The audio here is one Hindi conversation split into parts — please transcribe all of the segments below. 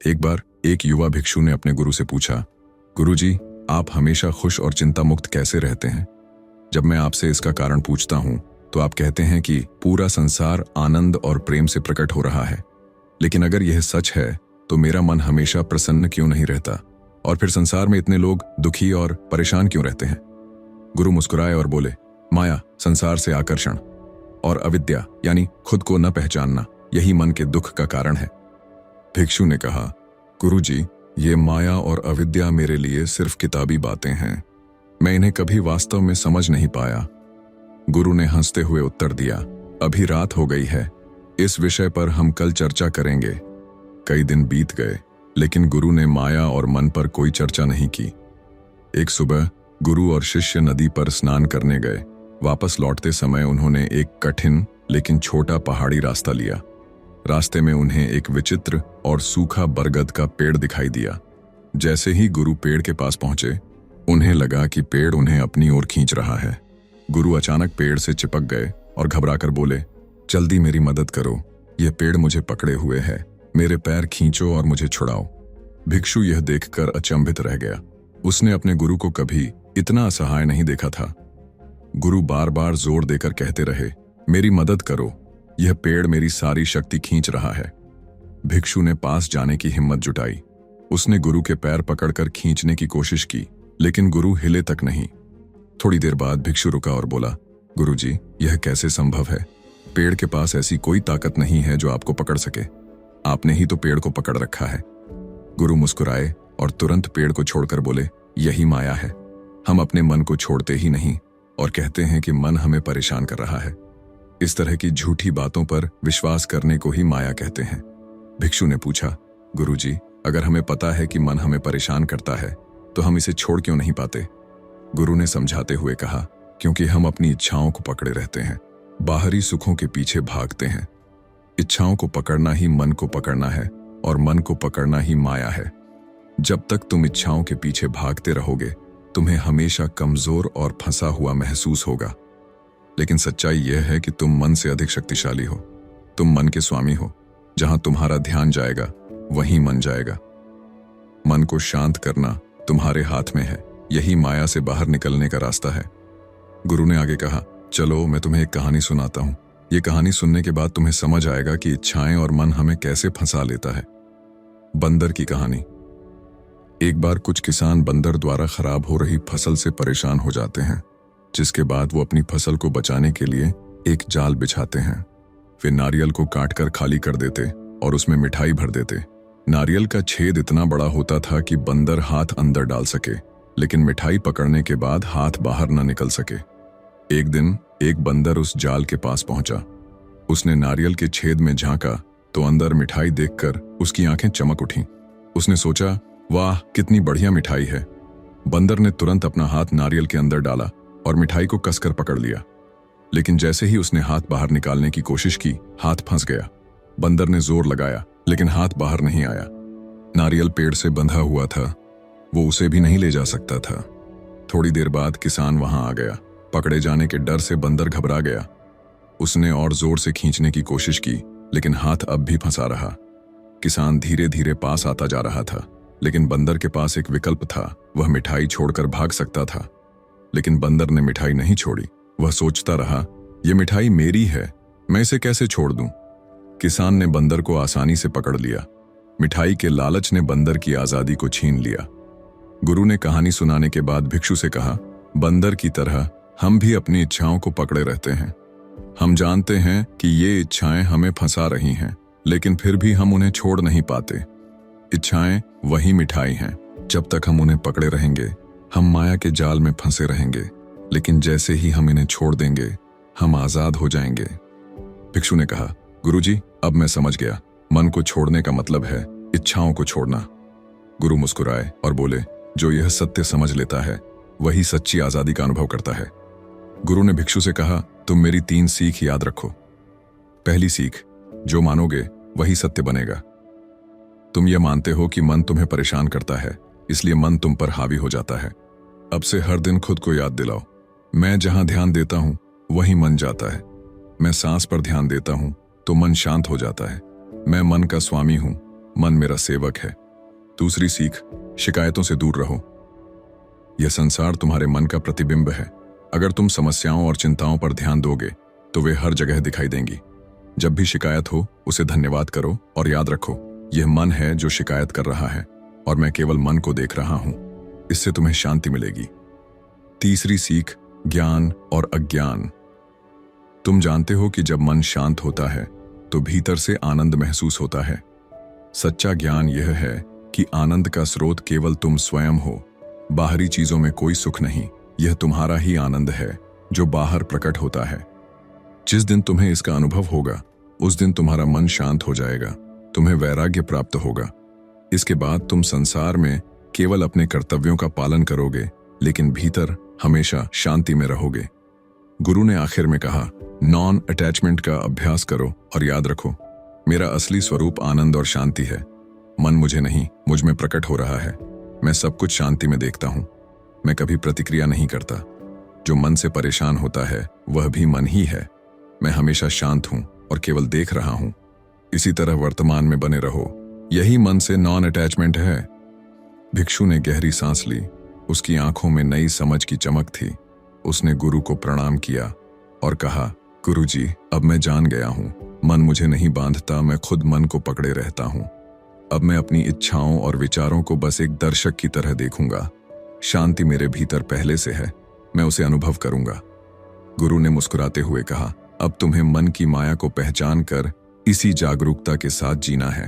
एक बार एक युवा भिक्षु ने अपने गुरु से पूछा, गुरुजी, आप हमेशा खुश और चिंता मुक्त कैसे रहते हैं? जब मैं आपसे इसका कारण पूछता हूं तो आप कहते हैं कि पूरा संसार आनंद और प्रेम से प्रकट हो रहा है। लेकिन अगर यह सच है तो मेरा मन हमेशा प्रसन्न क्यों नहीं रहता, और फिर संसार में इतने लोग दुखी और परेशान क्यों रहते हैं? गुरु मुस्कुराए और बोले, माया, संसार से आकर्षण, और अविद्या यानी खुद को न पहचानना, यही मन के दुख का कारण है। भिक्षु ने कहा, गुरुजी, ये माया और अविद्या मेरे लिए सिर्फ किताबी बातें हैं, मैं इन्हें कभी वास्तव में समझ नहीं पाया। गुरु ने हंसते हुए उत्तर दिया, अभी रात हो गई है, इस विषय पर हम कल चर्चा करेंगे। कई दिन बीत गए लेकिन गुरु ने माया और मन पर कोई चर्चा नहीं की। एक सुबह गुरु और शिष्य नदी पर स्नान करने गए। वापस लौटते समय उन्होंने एक कठिन लेकिन छोटा पहाड़ी रास्ता लिया। रास्ते में उन्हें एक विचित्र और सूखा बरगद का पेड़ दिखाई दिया। जैसे ही गुरु पेड़ के पास पहुंचे, उन्हें लगा कि पेड़ उन्हें अपनी ओर खींच रहा है। गुरु अचानक पेड़ से चिपक गए और घबराकर बोले, जल्दी मेरी मदद करो, यह पेड़ मुझे पकड़े हुए है, मेरे पैर खींचो और मुझे छुड़ाओ। भिक्षु यह देखकर अचंभित रह गया। उसने अपने गुरु को कभी इतना असहाय नहीं देखा था। गुरु बार बार जोर देकर कहते रहे, मेरी मदद करो, यह पेड़ मेरी सारी शक्ति खींच रहा है। भिक्षु ने पास जाने की हिम्मत जुटाई। उसने गुरु के पैर पकड़कर खींचने की कोशिश की, लेकिन गुरु हिले तक नहीं। थोड़ी देर बाद भिक्षु रुका और बोला, गुरुजी, यह कैसे संभव है? पेड़ के पास ऐसी कोई ताकत नहीं है जो आपको पकड़ सके, आपने ही तो पेड़ को पकड़ रखा है। गुरु मुस्कुराए और तुरंत पेड़ को छोड़कर बोले, यही माया है। हम अपने मन को छोड़ते ही नहीं और कहते हैं कि मन हमें परेशान कर रहा है। इस तरह की झूठी बातों पर विश्वास करने को ही माया कहते हैं। भिक्षु ने पूछा, गुरुजी, अगर हमें पता है कि मन हमें परेशान करता है तो हम इसे छोड़ क्यों नहीं पाते? गुरु ने समझाते हुए कहा, क्योंकि हम अपनी इच्छाओं को पकड़े रहते हैं, बाहरी सुखों के पीछे भागते हैं। इच्छाओं को पकड़ना ही मन को पकड़ना है और मन को पकड़ना ही माया है। जब तक तुम इच्छाओं के पीछे भागते रहोगे, तुम्हें हमेशा कमजोर और फंसा हुआ महसूस होगा। लेकिन सच्चाई यह है कि तुम मन से अधिक शक्तिशाली हो। तुम मन के स्वामी हो। जहां तुम्हारा ध्यान जाएगा वहीं मन जाएगा। मन को शांत करना तुम्हारे हाथ में है। यही माया से बाहर निकलने का रास्ता है। गुरु ने आगे कहा, चलो मैं तुम्हें एक कहानी सुनाता हूं। ये कहानी सुनने के बाद तुम्हें समझ आएगा कि इच्छाएं और मन हमें कैसे फंसा लेता है। बंदर की कहानी। एक बार कुछ किसान बंदर द्वारा खराब हो रही फसल से परेशान हो जाते हैं, जिसके बाद वो अपनी फसल को बचाने के लिए एक जाल बिछाते हैं। वे नारियल को काटकर खाली कर देते और उसमें मिठाई भर देते। नारियल का छेद इतना बड़ा होता था कि बंदर हाथ अंदर डाल सके, लेकिन मिठाई पकड़ने के बाद हाथ बाहर न निकल सके। एक दिन एक बंदर उस जाल के पास पहुंचा। उसने नारियल के छेद में झांका तो अंदर मिठाई देखकर उसकी आंखें चमक उठीं। उसने सोचा, वाह, कितनी बढ़िया मिठाई है। बंदर ने तुरंत अपना हाथ नारियल के अंदर डाला और मिठाई को कसकर पकड़ लिया। लेकिन जैसे ही उसने हाथ बाहर निकालने की कोशिश की, हाथ फंस गया। बंदर ने जोर लगाया लेकिन हाथ बाहर नहीं आया। नारियल पेड़ से बंधा हुआ था, वो उसे भी नहीं ले जा सकता था। थोड़ी देर बाद किसान वहां आ गया। पकड़े जाने के डर से बंदर घबरा गया। उसने और जोर से खींचने की कोशिश की, लेकिन हाथ अब भी फंसा रहा। किसान धीरे धीरे पास आता जा रहा था, लेकिन बंदर के पास एक विकल्प था। वह मिठाई छोड़कर भाग सकता था, लेकिन बंदर ने मिठाई नहीं छोड़ी। वह सोचता रहा, यह मिठाई मेरी है, मैं इसे कैसे छोड़ दूं? किसान ने बंदर को आसानी से पकड़ लिया। मिठाई के लालच ने बंदर की आजादी को छीन लिया। गुरु ने कहानी सुनाने के बाद भिक्षु से कहा, बंदर की तरह हम भी अपनी इच्छाओं को पकड़े रहते हैं। हम जानते हैं कि ये इच्छाएं हमें फंसा रही हैं, लेकिन फिर भी हम उन्हें छोड़ नहीं पाते। इच्छाएं वही मिठाई हैं। जब तक हम उन्हें पकड़े रहेंगे, हम माया के जाल में फंसे रहेंगे, लेकिन जैसे ही हम इन्हें छोड़ देंगे, हम आजाद हो जाएंगे। भिक्षु ने कहा, गुरुजी, अब मैं समझ गया। मन को छोड़ने का मतलब है इच्छाओं को छोड़ना। गुरु मुस्कुराए और बोले, जो यह सत्य समझ लेता है वही सच्ची आजादी का अनुभव करता है। गुरु ने भिक्षु से कहा, तुम मेरी 3 सीख याद रखो। पहली सीख, जो मानोगे वही सत्य बनेगा। तुम यह मानते हो कि मन तुम्हें परेशान करता है, इसलिए मन तुम पर हावी हो जाता है। अब से हर दिन खुद को याद दिलाओ, मैं जहां ध्यान देता हूं वहीं मन जाता है। मैं सांस पर ध्यान देता हूं तो मन शांत हो जाता है। मैं मन का स्वामी हूं, मन मेरा सेवक है। दूसरी सीख, शिकायतों से दूर रहो। यह संसार तुम्हारे मन का प्रतिबिंब है। अगर तुम समस्याओं और चिंताओं पर ध्यान दोगे तो वे हर जगह दिखाई देंगी। जब भी शिकायत हो उसे धन्यवाद करो और याद रखो, यह मन है जो शिकायत कर रहा है और मैं केवल मन को देख रहा हूं। इससे तुम्हें शांति मिलेगी। तीसरी सीख, ज्ञान और अज्ञान। तुम जानते हो कि जब मन शांत होता है तो भीतर से आनंद महसूस होता है। सच्चा ज्ञान यह है कि आनंद का स्रोत केवल तुम स्वयं हो। बाहरी चीजों में कोई सुख नहीं, यह तुम्हारा ही आनंद है जो बाहर प्रकट होता है। जिस दिन तुम्हें इसका अनुभव होगा उस दिन तुम्हारा मन शांत हो जाएगा, तुम्हें वैराग्य प्राप्त होगा। इसके बाद तुम संसार में केवल अपने कर्तव्यों का पालन करोगे, लेकिन भीतर हमेशा शांति में रहोगे। गुरु ने आखिर में कहा, नॉन अटैचमेंट का अभ्यास करो और याद रखो, मेरा असली स्वरूप आनंद और शांति है। मन मुझे नहीं, मुझ में प्रकट हो रहा है। मैं सब कुछ शांति में देखता हूं। मैं कभी प्रतिक्रिया नहीं करता। जो मन से परेशान होता है वह भी मन ही है। मैं हमेशा शांत हूं और केवल देख रहा हूं। इसी तरह वर्तमान में बने रहो। यही मन से नॉन अटैचमेंट है। भिक्षु ने गहरी सांस ली। उसकी आंखों में नई समझ की चमक थी। उसने गुरु को प्रणाम किया और कहा, गुरुजी, अब मैं जान गया हूं। मन मुझे नहीं बांधता, मैं खुद मन को पकड़े रहता हूं। अब मैं अपनी इच्छाओं और विचारों को बस एक दर्शक की तरह देखूंगा। शांति मेरे भीतर पहले से है, मैं उसे अनुभव करूंगा। गुरु ने मुस्कुराते हुए कहा, अब तुम्हें मन की माया को पहचान कर इसी जागरूकता के साथ जीना है।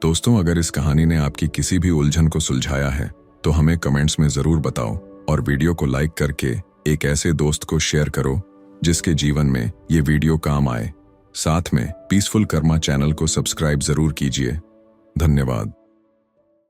दोस्तों, अगर इस कहानी ने आपकी किसी भी उलझन को सुलझाया है तो हमें कमेंट्स में जरूर बताओ और वीडियो को लाइक करके एक ऐसे दोस्त को शेयर करो जिसके जीवन में ये वीडियो काम आए। साथ में पीसफुल कर्मा चैनल को सब्सक्राइब जरूर कीजिए। धन्यवाद।